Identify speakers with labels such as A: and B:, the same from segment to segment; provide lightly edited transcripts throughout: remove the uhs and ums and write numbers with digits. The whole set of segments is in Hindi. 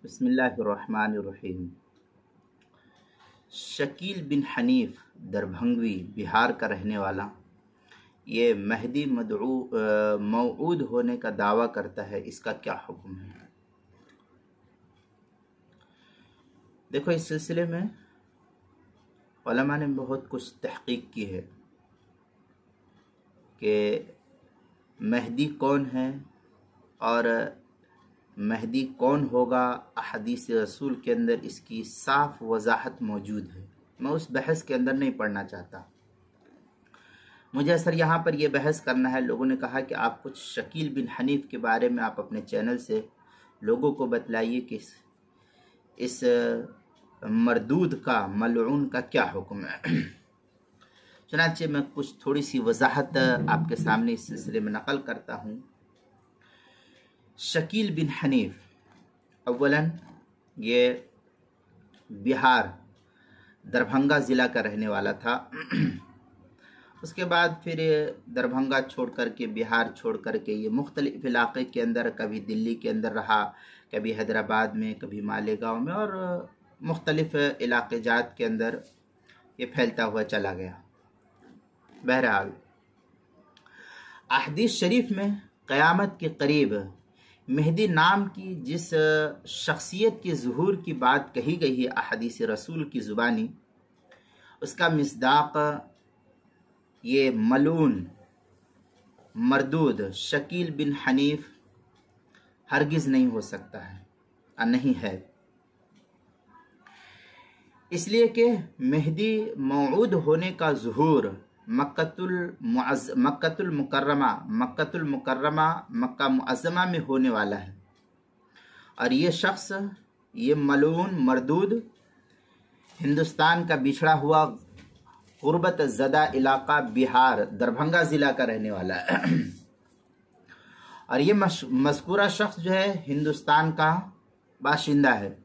A: बिस्मिल्लाहिर्रहमानिर्रहीम। शकील बिन हनीफ दरभंगवी बिहार का रहने वाला ये महदी मौऊद होने का दावा करता है, इसका क्या हुक्म है? देखो, इस सिलसिले में उलमा ने बहुत कुछ तहकीक की है कि महदी कौन है और महदी कौन होगा। अहदीस रसूल के अंदर इसकी साफ वजाहत मौजूद है। मैं उस बहस के अंदर नहीं पढ़ना चाहता। मुझे असर यहाँ पर यह बहस करना है। लोगों ने कहा कि आप कुछ शकील बिन हनीफ के बारे में आप अपने चैनल से लोगों को बतलाइए कि इस मरदूद का, मलऊन का क्या हुक्म है। चुनांचे मैं कुछ थोड़ी सी वजाहत आपके सामने इस सिलसिले में नकल करता हूँ। शकील बिन हनीफ अव्वलन ये बिहार दरभंगा ज़िला का रहने वाला था। उसके बाद फिर दरभंगा छोड़ करके, बिहार छोड़ करके ये मुख्तलिफ इलाक़े के अंदर, कभी दिल्ली के अंदर रहा, कभी हैदराबाद में, कभी मालेगांव में और मुख्तलिफ इलाक़े जात के अंदर ये फैलता हुआ चला गया। बहरहाल अहदीस शरीफ में क़यामत के करीब मेहदी नाम की जिस शख्सियत के ज़ुहूर की बात कही गई है अहदीस रसूल की ज़ुबानी, उसका मिस्दाक़ ये मलून मरदूद शकील बिन हनीफ हरगिज़ नहीं हो सकता है और नहीं है। इसलिए कि मेहदी मौऊद होने का ज़ुहूर मक्कातुल मुकर्रमा मक्का मुअज़्ज़मा में होने वाला है और ये शख्स, ये मलऊन मरदूद हिंदुस्तान का बिछड़ा हुआ गुर्बत ज़दा इलाका बिहार दरभंगा ज़िला का रहने वाला है और ये मज़कूरा शख्स जो है हिंदुस्तान का बाशिंदा है।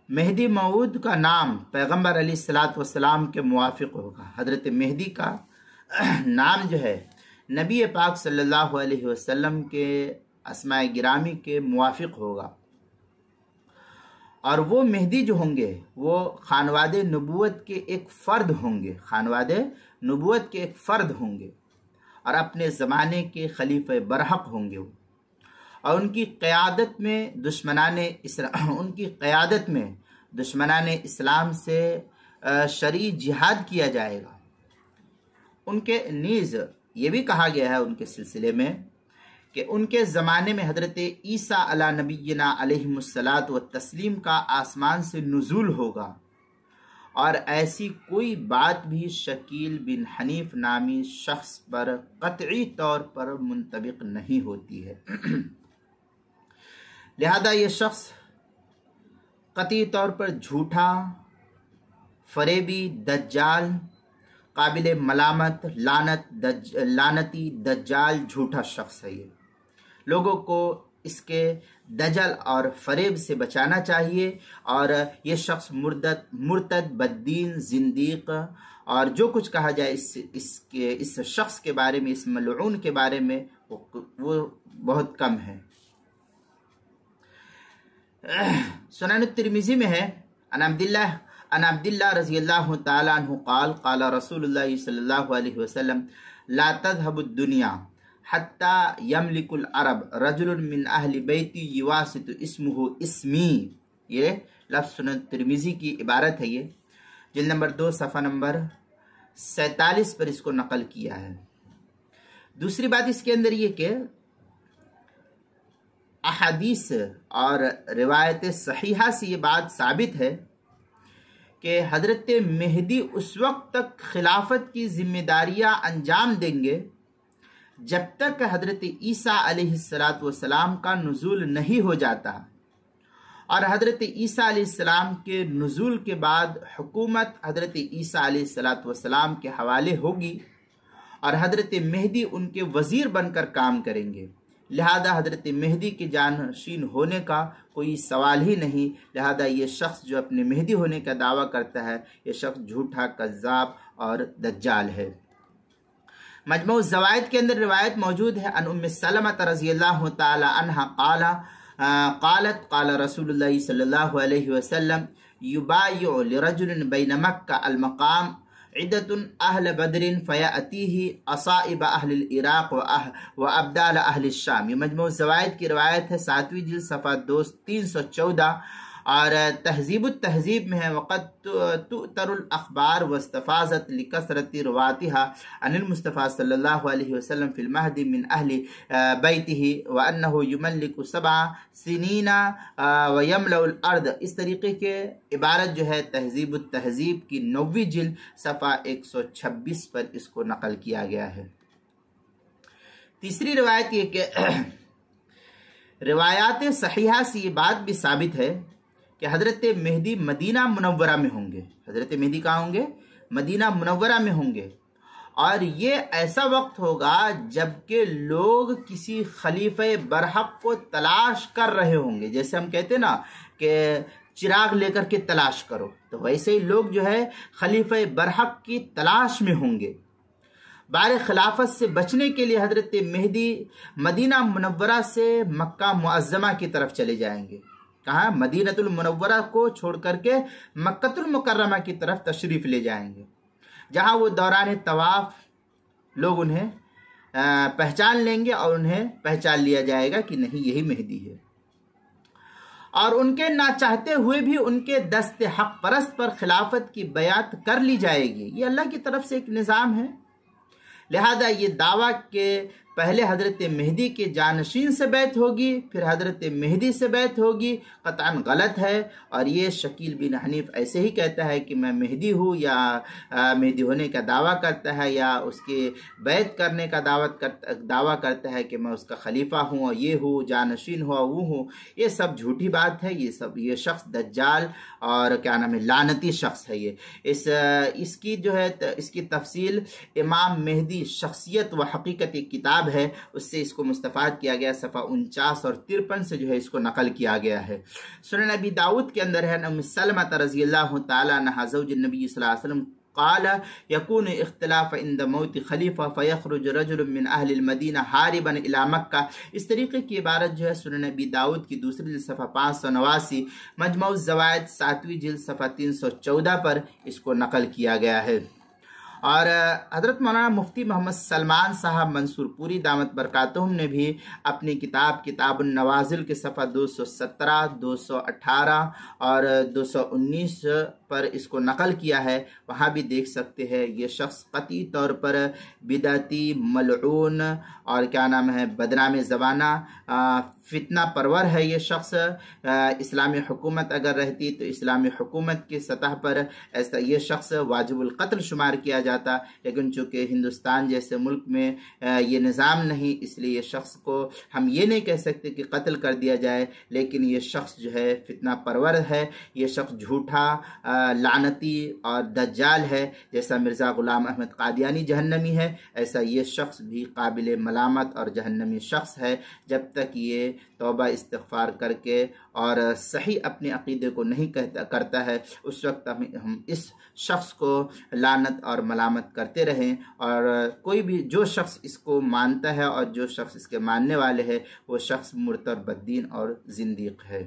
A: मेहदी मऊद का नाम पैगम्बर अलैहिस्सलातु वस्सलाम के मुवाफिक होगा। हज़रत मेहदी का नाम जो है नबी पाक सल्लल्लाहु अलैहि वसल्लम के अस्माए गिरामी के मुवाफिक होगा और वो मेहदी जो होंगे वो खानवादे नबूवत के एक फ़र्द होंगे, खानवादे नबूवत के एक फ़र्द होंगे और अपने ज़माने के खलीफे बरहक होंगे और उनकी क़यादत में दुश्मनाने इस्लाम से शरई जिहाद किया जाएगा। उनके नीज़ ये भी कहा गया है उनके सिलसिले में कि उनके ज़माने में हज़रत ईसा अला नबीना अलैहिमुस्सलातु व तस्लीम का आसमान से नुज़ूल होगा और ऐसी कोई बात भी शकील बिन हनीफ नामी शख्स पर क़त्ई तौर पर मुंतबिक नहीं होती है। लिहाजा ये शख्स क़त्ई तौर पर झूठा, फरेबी, दज्जाल, काबिल मलामत, लानती, दज्जाल, झूठा शख्स है। ये लोगों को इसके दजल और फरेब से बचाना चाहिए और ये शख्स मुर्तद, बद्दीन, जिंदीक और जो कुछ कहा जाए इस शख्स के बारे में, इस मलऊन के बारे में वो बहुत कम है। सुनन तिरमिज़ी में है अन अब्दिल्लाह रज़ियल्लाहु ताला अन्हु क़ाल क़ाला रसूलुल्लाह सल्लल्लाहु अलैहि वसल्लम ला तज़हबुद दुनिया हत्ता यमलिकुल अरब रजुलुन मिन अहली बैती युवासितु इस्मुहु इस्मी। ये लफ्ज़ सुनन तिरमिज़ी की इबारत है। ये जिल्द नंबर 2 सफ़ा नंबर 47 पर इसको नकल किया है। दूसरी बात इसके अंदर ये कि अहादीस और रिवायत सहीहा से ये बात साबित है कि हज़रत मेहदी उस वक्त तक खिलाफत की जिम्मेदारियां अंजाम देंगे जब तक हज़रत ईसा अलैहिस्सलातु वस्सलाम का नुज़ूल नहीं हो जाता और हज़रत ईसा अलैहिस्सलाम के नुज़ूल के बाद हुकूमत हज़रत ईसा अलैहिस्सलातु वस्सलाम के हवाले होगी और हज़रत मेहदी उनके वज़ीर बनकर काम करेंगे। लिहाजा हज़रत मेहदी के जानशीन होने का कोई सवाल ही नहीं। लिहाजा ये शख्स जो अपने मेहदी होने का दावा करता है, ये शख्स झूठा, कज़्ज़ाब और दज्जाल है। मजमू ज़वाइद के अंदर रिवायत मौजूद है अन उम्मे सलमा रज़ियल्लाहु ताला अन्हा क़ाला क़ालत क़ाल रसूलुल्लाह सल्लल्लाहु अलैहि वसल्लम युबाय्यु लिरजुलिन बैन मक्का अल मकाम इद्दतुन अहल बदरिन फयातीही असाइब अहल इराक़ व अब्दाल अहल शाम। ये मजमू ज़वाइद की रवायत है, 7वीं जिल्द सफ़ा 314। और तहज़ीब में है वक़त तुतरुल अख़बार वस्तफ़ाज़त लिकसरति रवातिहा अनिल मुस्तफ़ा सल्लल्लाहु अलैहि वसल्लम फ़िल महदी मिन अहली बैतिही व अन्नहु युमल्लिकु सबअ सिनीना व यमलउल अर्द। इस तरीके के इबारत जो है तहज़ीब की 9वीं जिल्द सफ़ा 126 पर इसको नकल किया गया है। तीसरी रवायत ये कि रिवायात सहीहा से ये बात भी साबित है कि हज़रत मेहदी मदीना मुनव्वरा में होंगे। हज़रत मेहदी कहाँ होंगे? मदीना मुनव्वरा में होंगे। और ये ऐसा वक्त होगा जबकि लोग किसी खलीफे बरहक को तलाश कर रहे होंगे। जैसे हम कहते ना कि चिराग लेकर के तलाश करो, तो वैसे ही लोग जो है खलीफे बरहक की तलाश में होंगे। बार खिलाफत से बचने के लिए हज़रत मेहदी मदीना मुनव्वरा से मक्का मुअज़्ज़मा की तरफ चले जाएंगे। कहाँ? मदीनतुल मुनव्वरा को छोड़ करके मक्कतुल मुकर्रमा की तरफ तशरीफ ले जाएंगे, जहाँ वो दौरान तवाफ लोग उन्हें पहचान लेंगे और उन्हें पहचान लिया जाएगा कि नहीं यही मेहदी है। और उनके ना चाहते हुए भी उनके दस्ते हक परस्त पर खिलाफत की बयात कर ली जाएगी। ये अल्लाह की तरफ से एक निज़ाम है। लिहाजा ये दावा के पहले हज़रत मेहदी के जानशीन से बैत होगी, फिर हज़रत मेहदी से बैत होगी, क़तअन गलत है। और ये शकील बिन हनीफ ऐसे ही कहता है कि मैं मेहदी हूँ, या मेहदी होने का दावा करता है, या उसके बैत करने का दावा करता है कि मैं उसका खलीफा हूँ और ये हूँ, जानशीन हुआ वो हूँ। ये सब झूठी बात है। ये शख्स दज्जाल और क्या नाम है, लानती शख्स है। ये इसकी जो है इसकी तफसील इमाम मेहदी शख्सियत व हकीकत एक किताब है, उससे इसको मुस्तफाद किया गया। सफ़ा 49 और 53 से जो है इसको नकल किया गया है। सुनन अबी दाऊद के अंदर है उम्म सलमा रज़ियल्लाहु ताला अन्हा ज़ौज नबी सल्लल्लाहु अलैहि वसल्लम क़ाल यकून इख्तिलाफ इंद मौत खलीफा फ़यख़रुज रजुल मिन अहलिल मदीना हारिबन इला मक्का। इस तरीके की इबारत जो है सुनन अबी दाऊद की दूसरी जिल्द सफ़ा 589, मजमू ज़वाइद 7वीं जिल्द सफ़ा 314 पर इसको नकल किया गया है। और हज़रत मौलाना मुफ्ती मोहम्मद सलमान साहब मंसूरपुरी दामत बरकातुहुम ने भी अपनी किताबुन नवाज़िल के सफ़ा 217, 218 और 219 पर इसको नकल किया है। वहाँ भी देख सकते हैं ये शख्स कतई तौर पर बिदअती, मलऊन और क्या नाम है, बदनाम ज़बाना, फितना परवर है। ये शख्स इस्लामी हुकूमत अगर रहती तो इस्लामी हुकूमत की सतह पर ऐसा ये शख्स वाजिबुल क़त्ल शुमार किया जाता, लेकिन चूँकि हिंदुस्तान जैसे मुल्क में ये निज़ाम नहीं, इसलिए ये शख्स को हम ये नहीं कह सकते कि कत्ल कर दिया जाए। लेकिन ये शख्स जो है फितना परवर है, ये शख्स झूठा, लानती और दज्जाल है। जैसा मिर्ज़ा ग़ुलाम अहमद क़ादियानी जहन्नमी है, ऐसा ये शख्स भी काबिल मलामत और जहन्नमी शख्स है। जब तक ये तौबा इस्तिग़फ़ार करके और सही अपने अक़ीदे को नहीं करता है, उस वक्त हम इस शख्स को लानत और मलामत करते रहें। और कोई भी जो शख्स इसको मानता है और जो शख्स इसके मानने वाले हैं, वो शख्स मुर्तद बद्दीन और ज़िंदीक़ है।